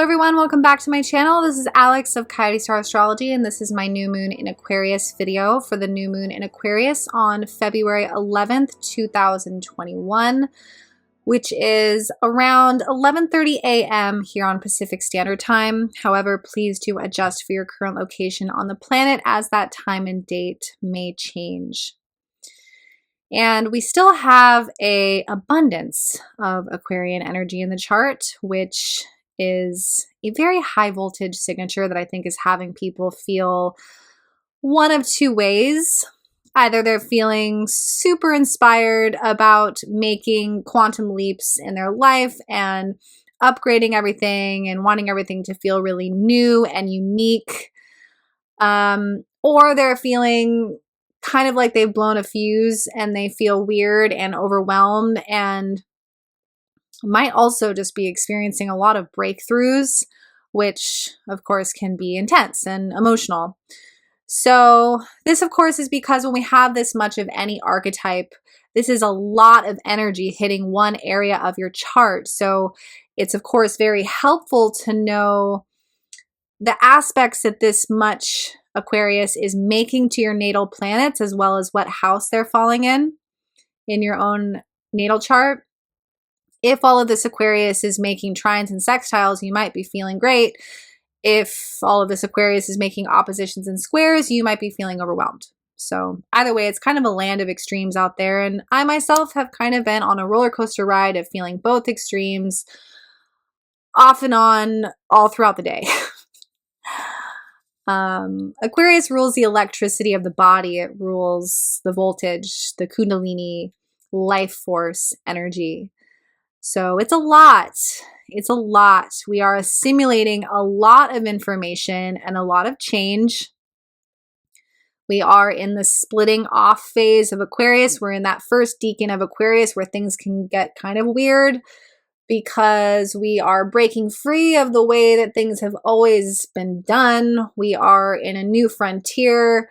Hello everyone, welcome back to my channel. This is Alex of Coyote Star Astrology, and this is my new moon in Aquarius video for the new moon in Aquarius on February 11th, 2021, which is around 11:30 a.m. here on Pacific Standard Time. However, please do adjust for your current location on the planet as that time and date may change. And we still have an abundance of Aquarian energy in the chart, which is a very high voltage signature that I think is having people feel one of two ways. Either they're feeling super inspired about making quantum leaps in their life and upgrading everything and wanting everything to feel really new and unique. Or they're feeling kind of like they've blown a fuse and they feel weird and overwhelmed and might also just be experiencing a lot of breakthroughs, which of course can be intense and emotional. So this of course is because when we have this much of any archetype, this is a lot of energy hitting one area of your chart. So it's of course very helpful to know the aspects that this much Aquarius is making to your natal planets, as well as what house they're falling in your own natal chart. If all of this Aquarius is making trines and sextiles, you might be feeling great. If all of this Aquarius is making oppositions and squares, you might be feeling overwhelmed. So either way, it's kind of a land of extremes out there. And I myself have kind of been on a roller coaster ride of feeling both extremes off and on all throughout the day. Aquarius rules the electricity of the body. It rules the voltage, the kundalini, life force, energy. So it's a lot. It's a lot. We are assimilating a lot of information and a lot of change. We are in the splitting off phase of Aquarius. We're in that first decan of Aquarius where things can get kind of weird because we are breaking free of the way that things have always been done. We are in a new frontier,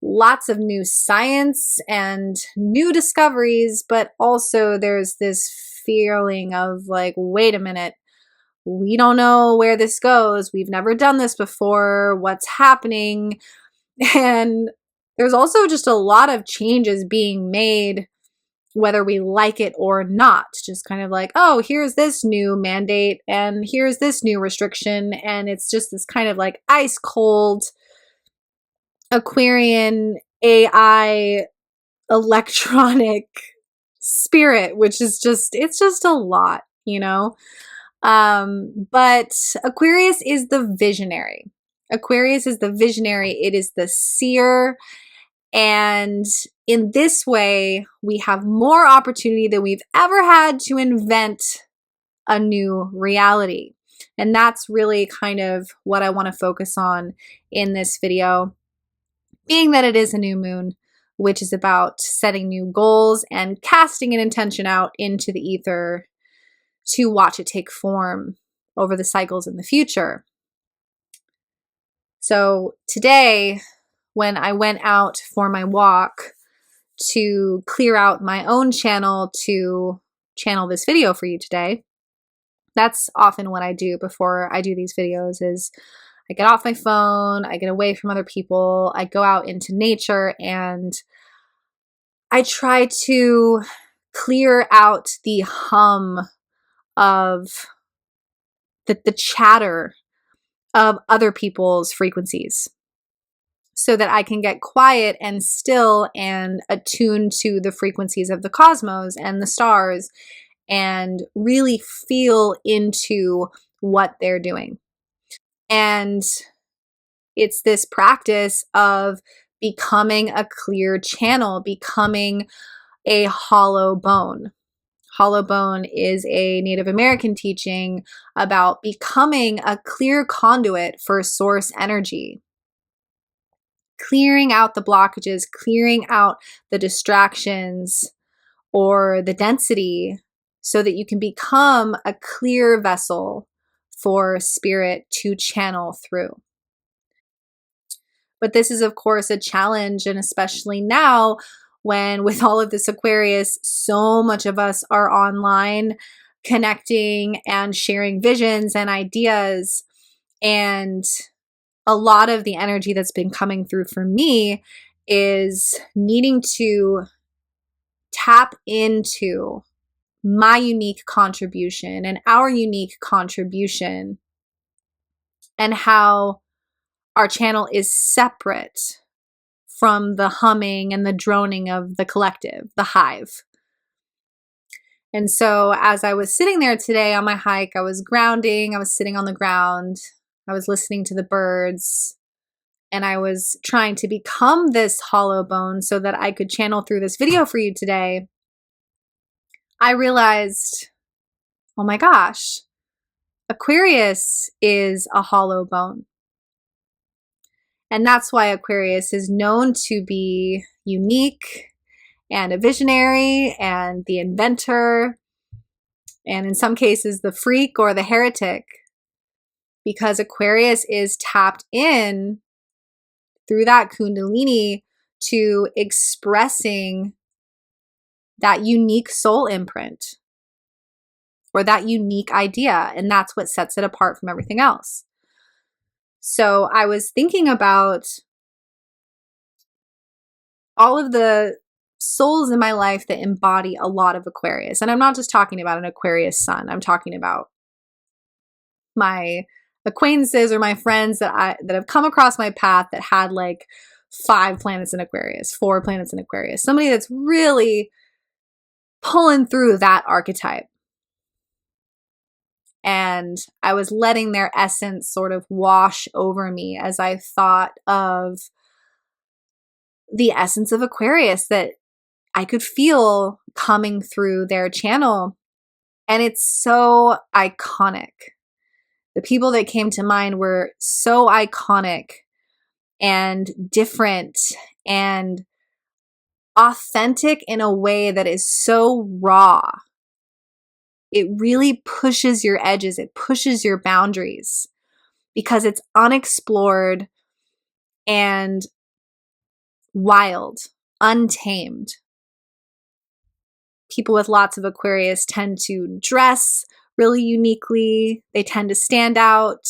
lots of new science and new discoveries, but also there's this feeling of like, wait a minute, we don't know where this goes. We've never done this before. What's happening? And there's also just a lot of changes being made, whether we like it or not. Just kind of like, oh, here's this new mandate and here's this new restriction. And it's just this kind of like ice cold Aquarian AI electronic spirit, which is just, it's just a lot, you know? But Aquarius is the visionary. Aquarius is the visionary. It is the seer. And in this way, we have more opportunity than we've ever had to invent a new reality. And that's really kind of what I want to focus on in this video, being that it is a new moon, which is about setting new goals and casting an intention out into the ether to watch it take form over the cycles in the future. So today, when I went out for my walk to clear out my own channel to channel this video for you today, that's often what I do before I do these videos is I get off my phone, I get away from other people, I go out into nature, and I try to clear out the hum of the chatter of other people's frequencies so that I can get quiet and still and attune to the frequencies of the cosmos and the stars and really feel into what they're doing. And it's this practice of becoming a clear channel, becoming a hollow bone. Hollow bone is a Native American teaching about becoming a clear conduit for source energy. Clearing out the blockages, clearing out the distractions or the density so that you can become a clear vessel for spirit to channel through. But this is, of course, a challenge, and especially now when with all of this Aquarius, so much of us are online. connecting and sharing visions and ideas. And a lot of the energy that's been coming through for me is needing to tap into my unique contribution and our unique contribution, and how our channel is separate from the humming and the droning of the collective, the hive. And so as I was sitting there today on my hike, I was grounding, I was sitting on the ground, I was listening to the birds, and I was trying to become this hollow bone so that I could channel through this video for you today. I realized, oh my gosh, Aquarius is a hollow bone. And that's why Aquarius is known to be unique and a visionary and the inventor, and in some cases the freak or the heretic, because Aquarius is tapped in through that Kundalini to expressing that unique soul imprint or that unique idea, and that's what sets it apart from everything else. So I was thinking about all of the souls in my life that embody a lot of Aquarius. And I'm not just talking about an Aquarius sun. I'm talking about my acquaintances or my friends that have come across my path that had like 5 planets in Aquarius, 4 planets in Aquarius. Somebody that's really pulling through that archetype. And I was letting their essence sort of wash over me as I thought of the essence of Aquarius that I could feel coming through their channel. And it's so iconic. The people that came to mind were so iconic and different and authentic in a way that is so raw. It really pushes your edges. It pushes your boundaries because it's unexplored and wild, untamed. People with lots of Aquarius tend to dress really uniquely. They tend to stand out.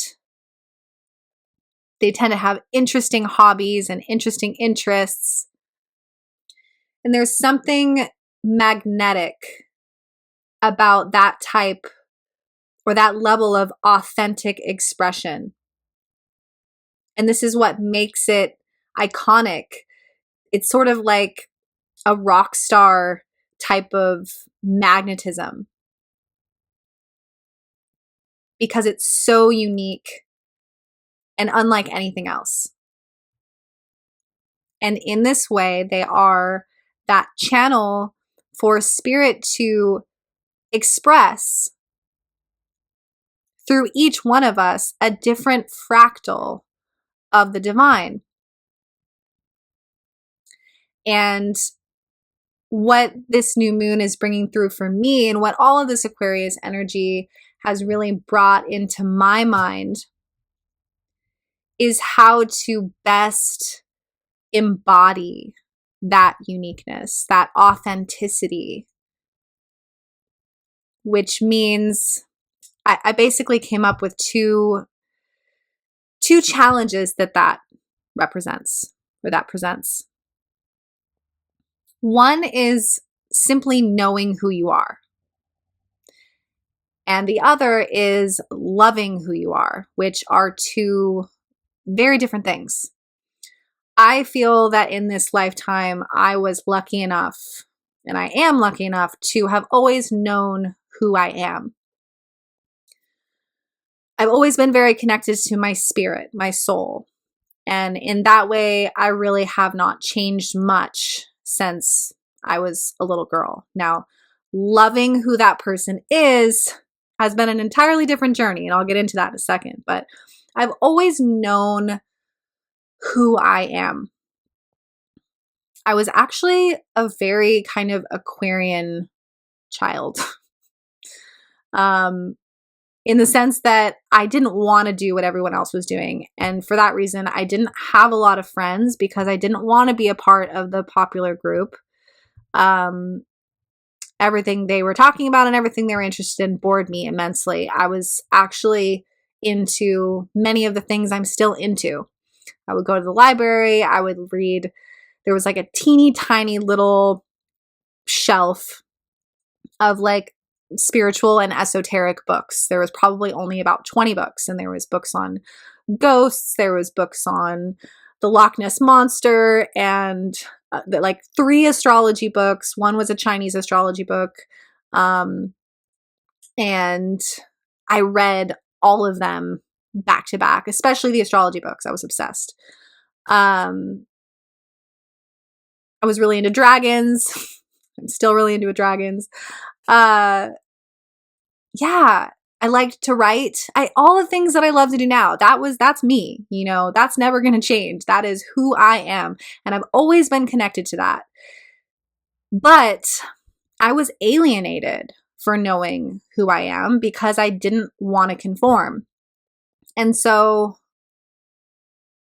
They tend to have interesting hobbies and interesting interests. And there's something magnetic about that type or that level of authentic expression. And this is what makes it iconic. It's sort of like a rock star type of magnetism because it's so unique and unlike anything else. And in this way, they are that channel for spirit to express through each one of us a different fractal of the divine. And what this new moon is bringing through for me, and what all of this Aquarius energy has really brought into my mind, is how to best embody that uniqueness, that authenticity, which means I basically came up with two challenges that represents, or that presents. One is simply knowing who you are. And the other is loving who you are, which are 2 very different things. I feel that in this lifetime, I was lucky enough, and I am lucky enough to have always known who I am. I've always been very connected to my spirit, my soul. And in that way, I really have not changed much since I was a little girl. Now, loving who that person is has been an entirely different journey, and I'll get into that in a second. But I've always known who I am. I was actually a very kind of Aquarian child. In the sense that I didn't want to do what everyone else was doing. And for that reason, I didn't have a lot of friends because I didn't want to be a part of the popular group. everything they were talking about and everything they were interested in bored me immensely. I was actually into many of the things I'm still into. I would go to the library, I would read. There was like a teeny tiny little shelf of like spiritual and esoteric books. There was probably only about 20 books, and there was books on ghosts, there was books on the Loch Ness Monster, and like 3 astrology books. One was a Chinese astrology book. And I read all of them back to back, especially the astrology books. I was obsessed. I was really into dragons. I'm still really into dragons. Yeah, I liked to write. All the things that I love to do now. That's me, you know, that's never going to change. That is who I am. And I've always been connected to that. But I was alienated for knowing who I am because I didn't want to conform. And so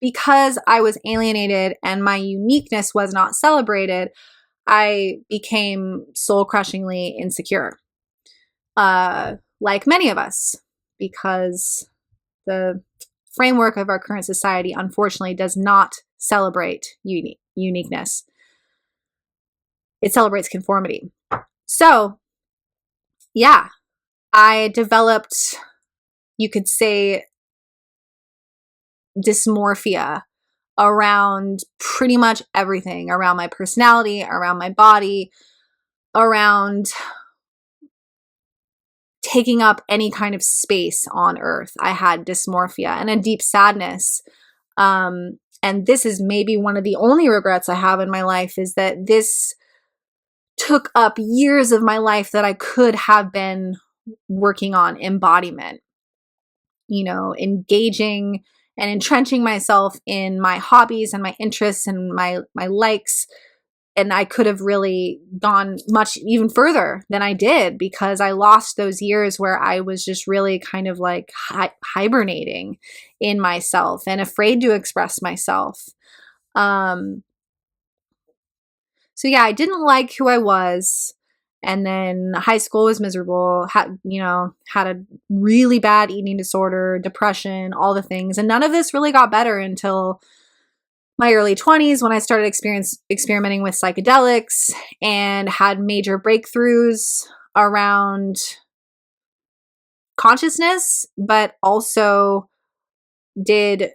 because I was alienated and my uniqueness was not celebrated, I became soul-crushingly insecure. Like many of us, because the framework of our current society, unfortunately, does not celebrate uniqueness. It celebrates conformity. So, yeah, I developed, you could say, dysmorphia around pretty much everything, around my personality, around my body, around taking up any kind of space on earth. I had dysmorphia and a deep sadness. And this is maybe one of the only regrets I have in my life, is that this took up years of my life that I could have been working on embodiment, you know, engaging and entrenching myself in my hobbies and my interests and my likes. And I could have really gone much even further than I did, because I lost those years where I was just really kind of like hibernating in myself and afraid to express myself. So yeah, I didn't like who I was. And then high school was miserable, had a really bad eating disorder, depression, all the things. And none of this really got better until my early 20s, when I started experimenting with psychedelics and had major breakthroughs around consciousness, but also did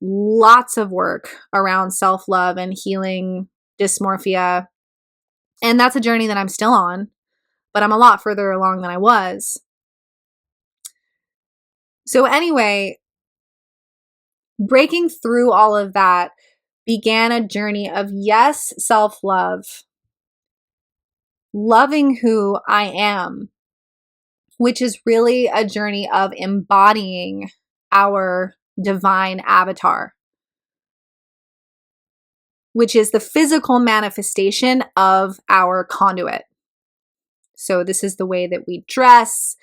lots of work around self-love and healing dysmorphia. And that's a journey that I'm still on, but I'm a lot further along than I was. So anyway, breaking through all of that began a journey of, yes, self-love, loving who I am, which is really a journey of embodying our divine avatar, which is the physical manifestation of our conduit. So this is the way that we dress,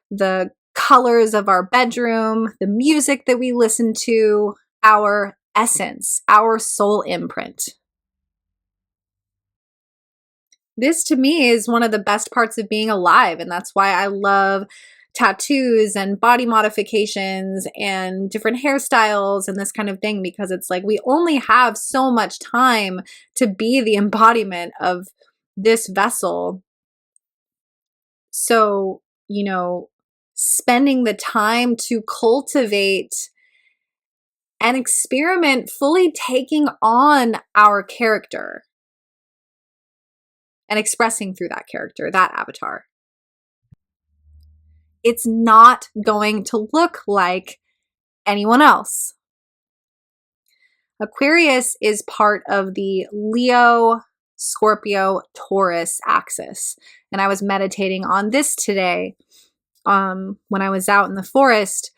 the colors of our bedroom, the music that we listen to, our essence, our soul imprint. This to me is one of the best parts of being alive, and that's why I love tattoos and body modifications and different hairstyles and this kind of thing, because it's like we only have so much time to be the embodiment of this vessel. So, you know, spending the time to cultivate and experiment, fully taking on our character and expressing through that character, that avatar. It's not going to look like anyone else. Aquarius is part of the Leo, Scorpio, Taurus axis. And I was meditating on this today when I was out in the forest,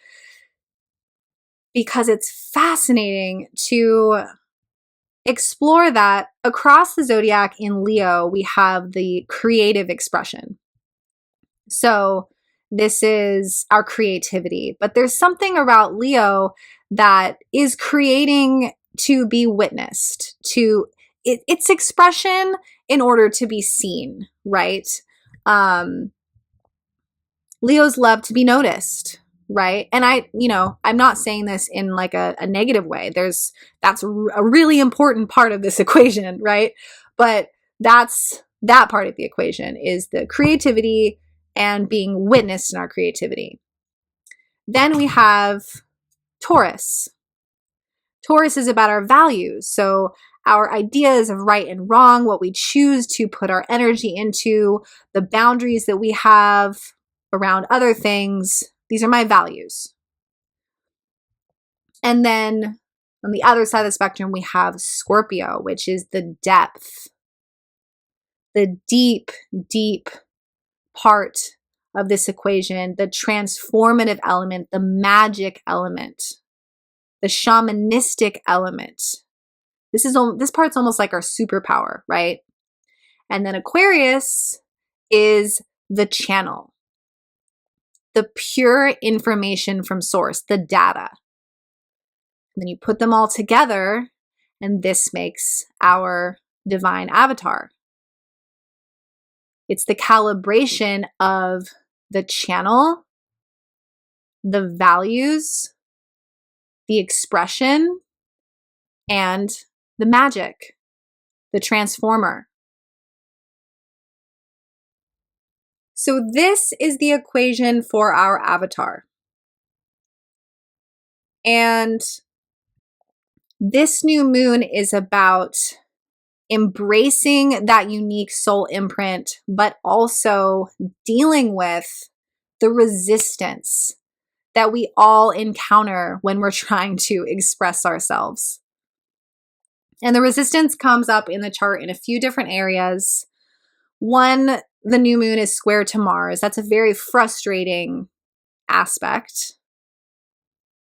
because it's fascinating to explore that across the zodiac. In Leo, we have the creative expression. So this is our creativity, but there's something about Leo that is creating to be witnessed, to its expression in order to be seen, right? Leos love to be noticed, right? And I'm not saying this in like a negative way. That's a really important part of this equation, right? But that part of the equation is the creativity and being witnessed in our creativity. Then we have Taurus. Taurus is about our values. So our ideas of right and wrong, what we choose to put our energy into, the boundaries that we have around other things. These are my values. And then on the other side of the spectrum, we have Scorpio, which is the depth, the deep, deep part of this equation, the transformative element, the magic element, the shamanistic element. This part's almost like our superpower, right? And then Aquarius is the channel, the pure information from source, the data. And then you put them all together, and this makes our divine avatar. It's the calibration of the channel, the values, the expression, and the magic, the transformer. So this is the equation for our avatar. And this new moon is about embracing that unique soul imprint, but also dealing with the resistance that we all encounter when we're trying to express ourselves. And the resistance comes up in the chart in a few different areas. One, the new moon is square to Mars. That's a very frustrating aspect.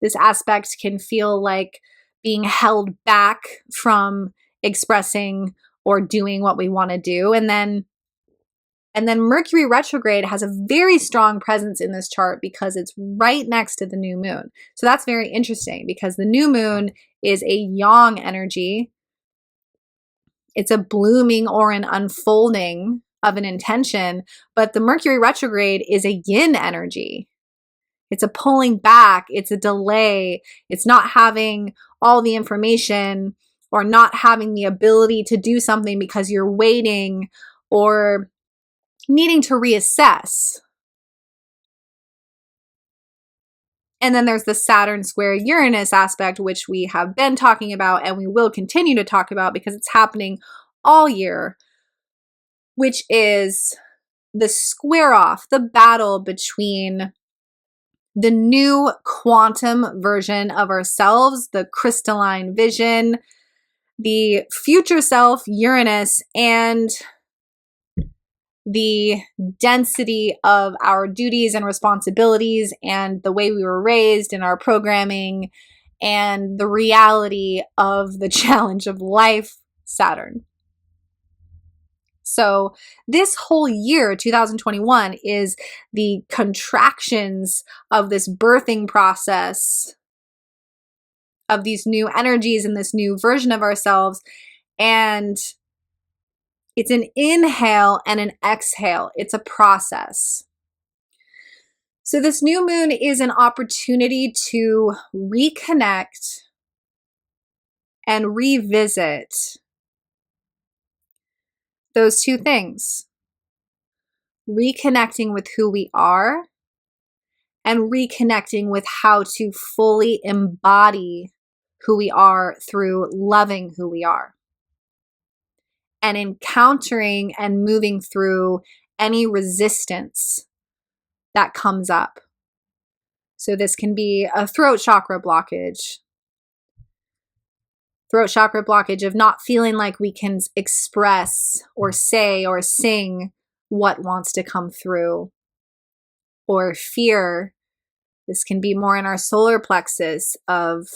This aspect can feel like being held back from expressing or doing what we want to do. And then Mercury retrograde has a very strong presence in this chart because it's right next to the new moon. So that's very interesting because the new moon is a yang energy. It's a blooming or an unfolding of an intention, but the Mercury retrograde is a yin energy. It's a pulling back, it's a delay, it's not having all the information or not having the ability to do something because you're waiting or needing to reassess. And then there's the Saturn square Uranus aspect, which we have been talking about and we will continue to talk about because it's happening all year, which is the square off, the battle between the new quantum version of ourselves, the crystalline vision, the future self, Uranus, and the density of our duties and responsibilities and the way we were raised in our programming and the reality of the challenge of life, Saturn. So this whole year, 2021, is the contractions of this birthing process of these new energies and this new version of ourselves. And it's an inhale and an exhale. It's a process. So this new moon is an opportunity to reconnect and revisit those two things. Reconnecting with who we are and reconnecting with how to fully embody who we are through loving who we are. And encountering and moving through any resistance that comes up. So this can be a throat chakra blockage. Throat chakra blockage of not feeling like we can express or say or sing what wants to come through. Or fear. This can be more in our solar plexus of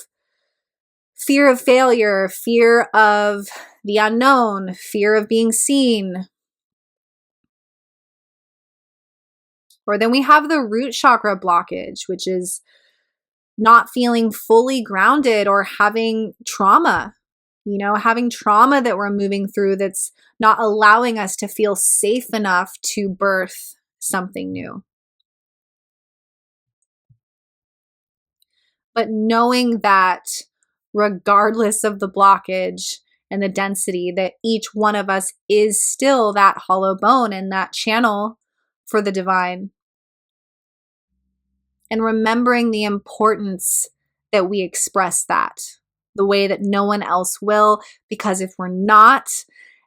fear of failure, fear of the unknown, fear of being seen. Or then we have the root chakra blockage, which is not feeling fully grounded or having trauma You know, having trauma that we're moving through that's not allowing us to feel safe enough to birth something new. But knowing that regardless of the blockage and the density, that each one of us is still that hollow bone and that channel for the divine. And remembering the importance that we express that the way that no one else will, because if we're not,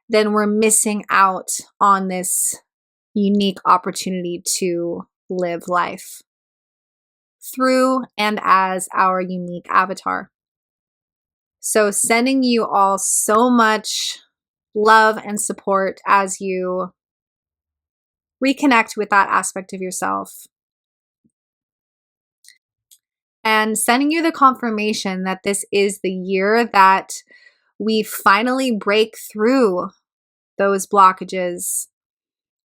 then we're missing out on this unique opportunity to live life through and as our unique avatar. So sending you all so much love and support as you reconnect with that aspect of yourself. And sending you the confirmation that this is the year that we finally break through those blockages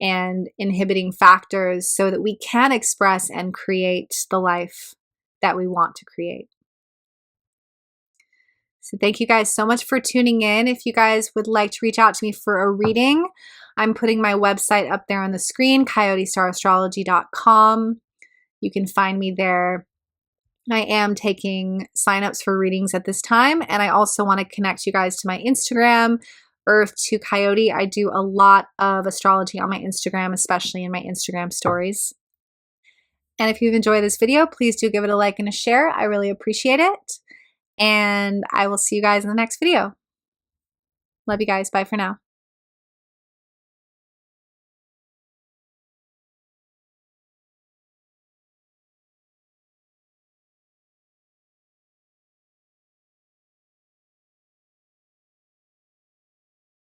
and inhibiting factors so that we can express and create the life that we want to create. So thank you guys so much for tuning in. If you guys would like to reach out to me for a reading, I'm putting my website up there on the screen, coyotestarastrology.com. You can find me there. I am taking signups for readings at this time, and I also want to connect you guys to my Instagram, Earth to Coyote. I do a lot of astrology on my Instagram, especially in my Instagram stories. And if you've enjoyed this video, please do give it a like and a share. I really appreciate it. And I will see you guys in the next video. Love you guys. Bye for now.